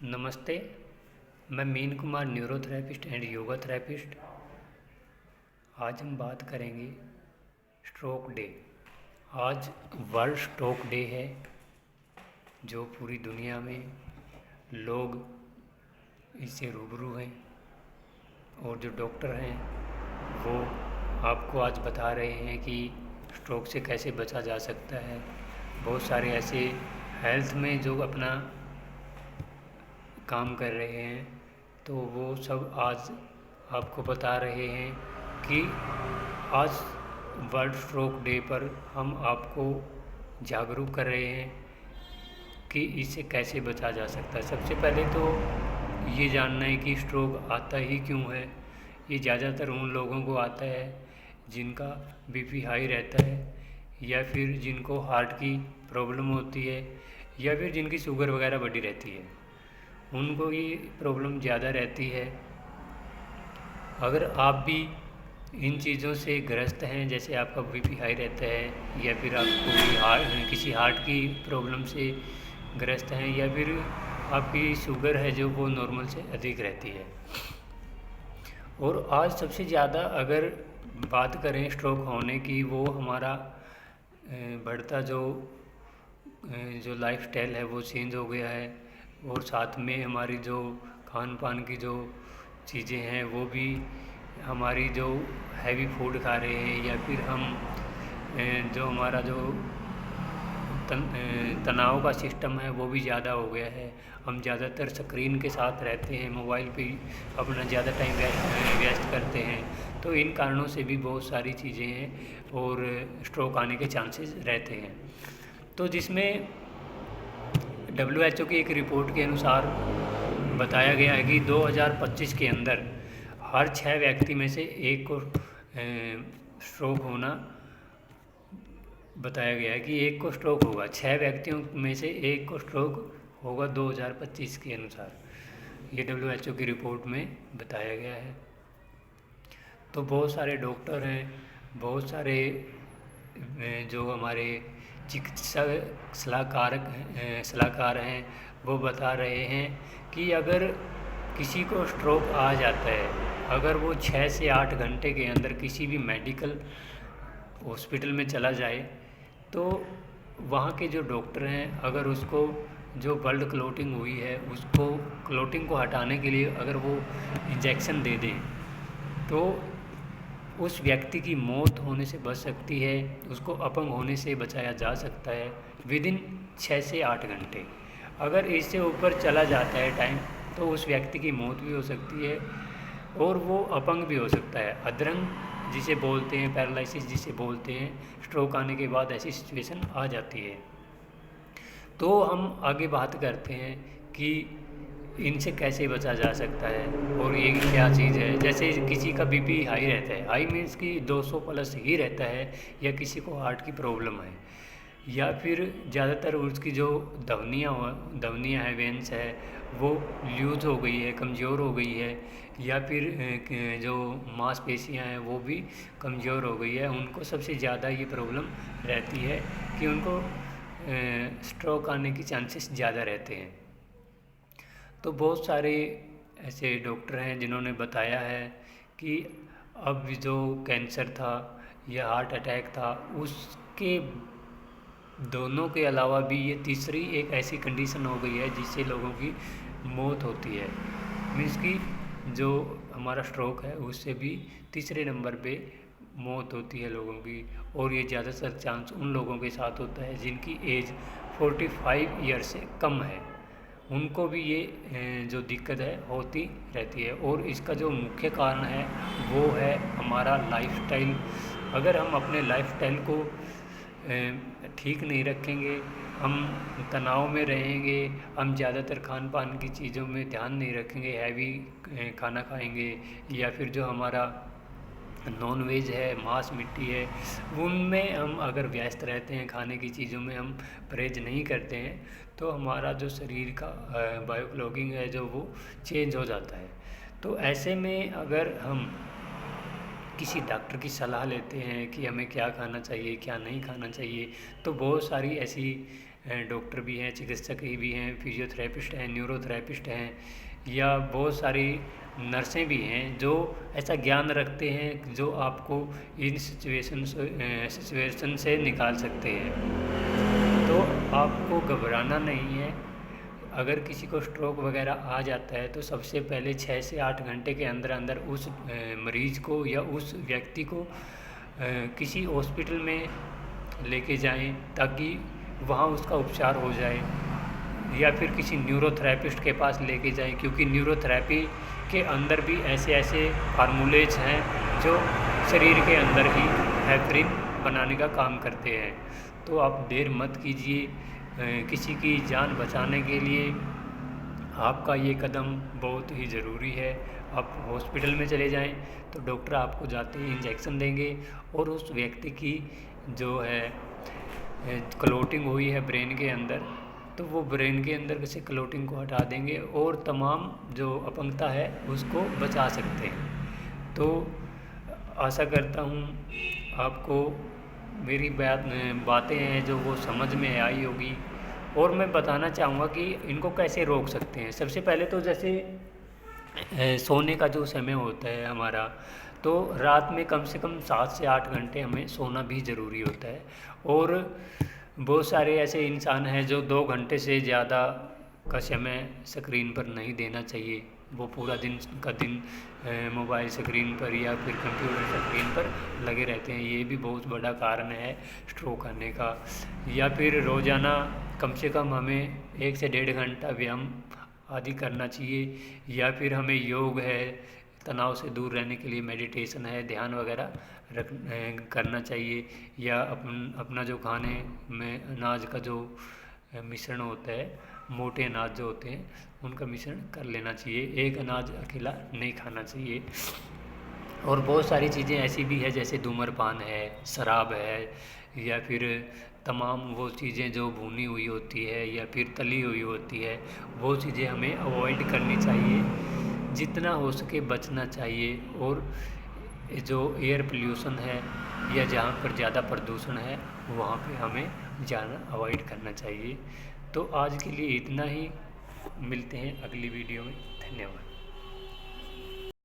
नमस्ते। मैं mean Kumar, neurotherapist and yoga therapist. आज हम बात करेंगे स्ट्रोक डे। आज वर्ल्ड स्ट्रोक डे है, जो पूरी दुनिया में लोग इससे रूबरू हैं और जो डॉक्टर हैं वो आपको आज बता रहे हैं कि स्ट्रोक से कैसे बचा जा सकता है। बहुत सारे ऐसे हेल्थ में जो अपना काम कर रहे हैं, तो वो सब आज आपको बता रहे हैं कि आज वर्ल्ड स्ट्रोक डे पर हम आपको जागरूक कर रहे हैं कि इससे कैसे बचा जा सकता है। सबसे पहले तो ये जानना है कि स्ट्रोक आता ही क्यों है। ये ज़्यादातर उन लोगों को आता है जिनका बीपी हाई रहता है, या फिर जिनको हार्ट की प्रॉब्लम होती है, या फिर जिनकी शुगर वगैरह बढ़ी रहती है, उनको ये प्रॉब्लम ज़्यादा रहती है। अगर आप भी इन चीज़ों से ग्रस्त हैं, जैसे आपका बीपी हाई रहता है, या फिर आपको किसी हार्ट की प्रॉब्लम से ग्रस्त हैं, या फिर आपकी शुगर है जो वो नॉर्मल से अधिक रहती है। और आज सबसे ज़्यादा अगर बात करें स्ट्रोक होने की, वो हमारा बढ़ता जो लाइफस्टाइल है वो चेंज हो गया है, और साथ में हमारी जो खान पान की जो चीज़ें हैं वो भी, हमारी जो हैवी फूड खा रहे हैं, या फिर हम जो हमारा जो तनाव का सिस्टम है वो भी ज़्यादा हो गया है। हम ज़्यादातर स्क्रीन के साथ रहते हैं, मोबाइल पे अपना ज़्यादा टाइम व्यस्त करते हैं। तो इन कारणों से भी बहुत सारी चीज़ें हैं और स्ट्रोक आने के चांसेस रहते हैं। तो जिसमें WHO की एक रिपोर्ट के अनुसार बताया गया है कि 2025 के अंदर हर 6 व्यक्ति में से एक को स्ट्रोक होना बताया गया है, कि एक को स्ट्रोक होगा। 6 व्यक्तियों में से एक को स्ट्रोक होगा 2025 के अनुसार, ये WHO की रिपोर्ट में बताया गया है। तो बहुत सारे डॉक्टर हैं, बहुत सारे जो हमारे चिकित्सा सलाहकार हैं, वो बता रहे हैं कि अगर किसी को स्ट्रोक आ जाता है, अगर वो 6 से 8 घंटे के अंदर किसी भी मेडिकल हॉस्पिटल में चला जाए, तो वहाँ के जो डॉक्टर हैं, अगर उसको जो ब्लड क्लॉटिंग हुई है, उसको क्लॉटिंग को हटाने के लिए अगर वो इंजेक्शन दे दें, तो उस व्यक्ति की मौत होने से बच सकती है, उसको अपंग होने से बचाया जा सकता है विदिन 6 से 8 घंटे। अगर इससे ऊपर चला जाता है टाइम, तो उस व्यक्ति की मौत भी हो सकती है और वो अपंग भी हो सकता है। अधरंग जिसे बोलते हैं, पैरालिसिस जिसे बोलते हैं, स्ट्रोक आने के बाद ऐसी सिचुएशन आ जाती है। तो हम आगे बात करते हैं कि इनसे कैसे बचा जा सकता है और ये क्या चीज़ है। जैसे किसी का बीपी हाई रहता है, हाई मीन्स कि 200 प्लस ही रहता है, या किसी को हार्ट की प्रॉब्लम है, या फिर ज़्यादातर उसकी जो धमनियाँ है, वेंस है, वो लूज हो गई है, कमज़ोर हो गई है, या फिर जो मांसपेशियाँ हैं वो भी कमज़ोर हो गई है, उनको सबसे ज़्यादा ये प्रॉब्लम रहती है कि उनको स्ट्रोक आने की चांसेस ज़्यादा रहते हैं। तो बहुत सारे ऐसे डॉक्टर हैं जिन्होंने बताया है कि अब जो कैंसर था या हार्ट अटैक था, उसके दोनों के अलावा भी ये तीसरी एक ऐसी कंडीशन हो गई है जिससे लोगों की मौत होती है। मीन्स कि जो हमारा स्ट्रोक है उससे भी तीसरे नंबर पे मौत होती है लोगों की, और ये ज़्यादातर चांस उन लोगों के साथ होता है जिनकी एज 45 ईयर से कम है। उनको भी ये जो दिक्कत है होती रहती है, और इसका जो मुख्य कारण है वो है हमारा लाइफस्टाइल। अगर हम अपने लाइफस्टाइल को ठीक नहीं रखेंगे, हम तनाव में रहेंगे, हम ज़्यादातर खान पान की चीज़ों में ध्यान नहीं रखेंगे, हैवी खाना खाएंगे, या फिर जो हमारा नॉन वेज है, मांस मिट्टी है, उनमें हम अगर व्यस्त रहते हैं, खाने की चीज़ों में हम परहेज नहीं करते हैं, तो हमारा जो शरीर का बायोक्लॉकिंग है जो वो चेंज हो जाता है। तो ऐसे में अगर हम किसी डॉक्टर की सलाह लेते हैं कि हमें क्या खाना चाहिए, क्या नहीं खाना चाहिए, तो बहुत सारी ऐसी डॉक्टर भी हैं, चिकित्सक भी हैं, फिजियोथेरेपिस्ट हैं, न्यूरोथेरेपिस्ट हैं, या बहुत सारी नर्सें भी हैं जो ऐसा ज्ञान रखते हैं जो आपको इन सिचुएशन से निकाल सकते हैं। तो आपको घबराना नहीं है। अगर किसी को स्ट्रोक वगैरह आ जाता है तो सबसे पहले 6 से 8 घंटे के अंदर अंदर उस मरीज़ को या उस व्यक्ति को किसी हॉस्पिटल में लेके जाएं ताकि वहाँ उसका उपचार हो जाए, या फिर किसी न्यूरोथेरेपिस्ट के पास लेके जाएं, क्योंकि न्यूरोथेरेपी के अंदर भी ऐसे ऐसे फार्मूलेज हैं जो शरीर के अंदर ही हेपरिन बनाने का काम करते हैं। तो आप देर मत कीजिए, किसी की जान बचाने के लिए आपका ये कदम बहुत ही ज़रूरी है। आप हॉस्पिटल में चले जाएं तो डॉक्टर आपको जाते ही इंजेक्शन देंगे और उस व्यक्ति की जो है क्लोटिंग हुई है ब्रेन के अंदर, तो वो ब्रेन के अंदर से क्लोटिंग को हटा देंगे और तमाम जो अपंगता है उसको बचा सकते हैं। तो आशा करता हूँ आपको मेरी बातें हैं जो वो समझ में आई होगी, और मैं बताना चाहूँगा कि इनको कैसे रोक सकते हैं। सबसे पहले तो जैसे सोने का जो समय होता है हमारा, तो रात में कम से कम 7 से 8 घंटे हमें सोना भी ज़रूरी होता है। और बहुत सारे ऐसे इंसान हैं जो 2 घंटे से ज़्यादा का समय स्क्रीन पर नहीं देना चाहिए। वो पूरा दिन का दिन मोबाइल स्क्रीन पर या फिर कंप्यूटर स्क्रीन पर लगे रहते हैं। ये भी बहुत बड़ा कारण है स्ट्रोक आने का। या फिर रोज़ाना कम से कम हमें 1 से 1.5 घंटा व्यायाम आदि करना चाहिए, या फिर हमें योग है, तनाव से दूर रहने के लिए मेडिटेशन है, ध्यान वगैरह करना चाहिए, या अपना जो खाने में अनाज का जो मिश्रण होता है, मोटे अनाज जो होते हैं उनका मिश्रण कर लेना चाहिए। एक अनाज अकेला नहीं खाना चाहिए। और बहुत सारी चीज़ें ऐसी भी है जैसे धूम्रपान है, शराब है, या फिर तमाम वो चीज़ें जो भुनी हुई होती है या फिर तली हुई होती है, वो चीज़ें हमें अवॉइड करनी चाहिए, जितना हो सके बचना चाहिए। और जो एयर पोल्यूशन है या जहाँ पर ज़्यादा प्रदूषण है वहाँ पे हमें जाना अवॉइड करना चाहिए। तो आज के लिए इतना ही, मिलते हैं अगली वीडियो में। धन्यवाद।